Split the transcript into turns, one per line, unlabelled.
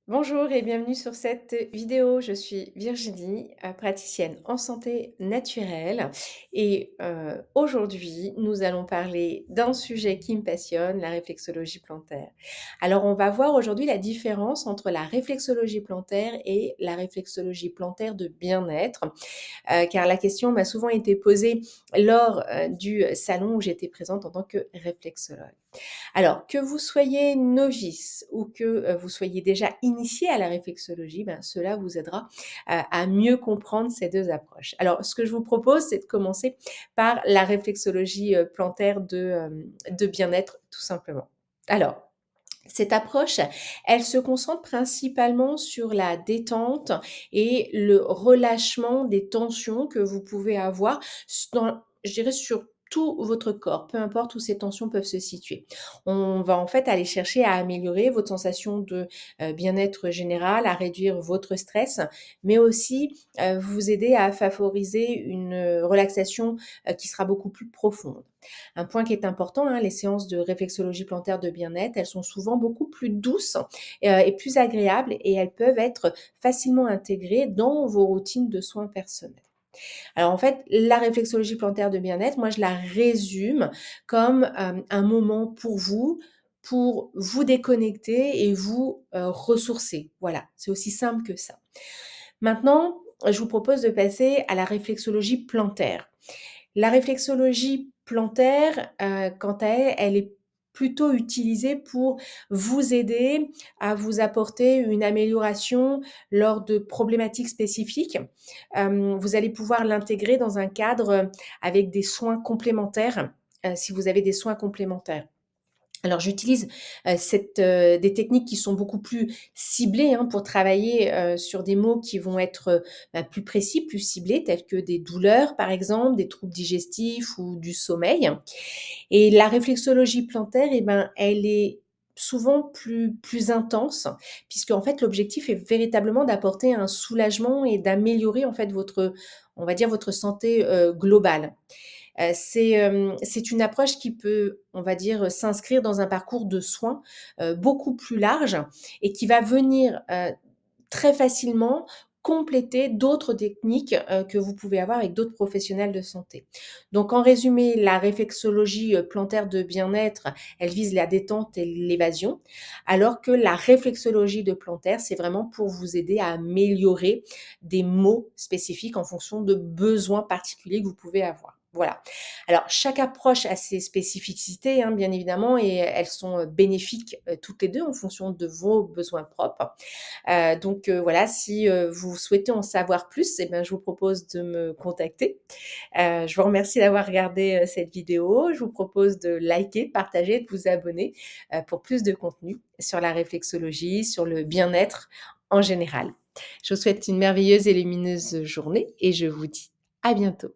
Bonjour et bienvenue sur cette vidéo. Je suis Virginie, praticienne en santé naturelle et aujourd'hui, nous allons parler d'un sujet qui me passionne, la réflexologie plantaire. Alors, on va voir aujourd'hui la différence entre la réflexologie plantaire et la réflexologie plantaire de bien-être, car la question m'a souvent été posée lors, du salon où j'étais présente en tant que réflexologue. Alors, que vous soyez novice ou que, vous soyez déjà initié à la réflexologie, ben, cela vous aidera, à mieux comprendre ces 2 approches. Alors, ce que je vous propose, c'est de commencer par la réflexologie, plantaire de bien-être, tout simplement. Alors, cette approche, elle se concentre principalement sur la détente et le relâchement des tensions que vous pouvez avoir dans je dirais sur tout votre corps, peu importe où ces tensions peuvent se situer. On va en fait aller chercher à améliorer votre sensation de, bien-être général, à réduire votre stress, mais aussi, vous aider à favoriser une, relaxation, qui sera beaucoup plus profonde. Un point qui est important, hein, les séances de réflexologie plantaire de bien-être, elles sont souvent beaucoup plus douces, et plus agréables et elles peuvent être facilement intégrées dans vos routines de soins personnels. Alors en fait, la réflexologie plantaire de bien-être, moi je la résume comme, un moment pour vous déconnecter et vous, ressourcer. Voilà, c'est aussi simple que ça. Maintenant, je vous propose de passer à la réflexologie plantaire. La réflexologie plantaire, quant à elle, elle est plutôt utilisée pour vous aider à vous apporter une amélioration lors de problématiques spécifiques. Vous allez pouvoir l'intégrer dans un cadre, avec des soins complémentaires, si vous avez des soins complémentaires. Alors j'utilise, des techniques qui sont beaucoup plus ciblées, hein, pour travailler, sur des mots qui vont être, plus précis, plus ciblés, tels que des douleurs par exemple, des troubles digestifs ou du sommeil. Et la réflexologie plantaire et ben, elle est souvent plus intense puisqu'en fait l'objectif est véritablement d'apporter un soulagement et d'améliorer en fait votre, on va dire votre santé, globale. C'est une approche qui peut, on va dire, s'inscrire dans un parcours de soins, beaucoup plus large et qui va venir, très facilement compléter d'autres techniques, que vous pouvez avoir avec d'autres professionnels de santé. Donc en résumé, la réflexologie, plantaire de bien-être, elle vise la détente et l'évasion, alors que la réflexologie de plantaire, c'est vraiment pour vous aider à améliorer des mots spécifiques en fonction de besoins particuliers que vous pouvez avoir. Voilà. Alors chaque approche a ses spécificités, hein, bien évidemment et elles sont, bénéfiques, toutes les 2 en fonction de vos besoins propres. Donc voilà, si, vous souhaitez en savoir plus et ben, je vous propose de me contacter. Je vous remercie d'avoir regardé, cette vidéo. Je vous propose de liker, de partager, de vous abonner, pour plus de contenu sur la réflexologie, sur le bien-être en général. Je vous souhaite une merveilleuse et lumineuse journée et je vous dis à bientôt.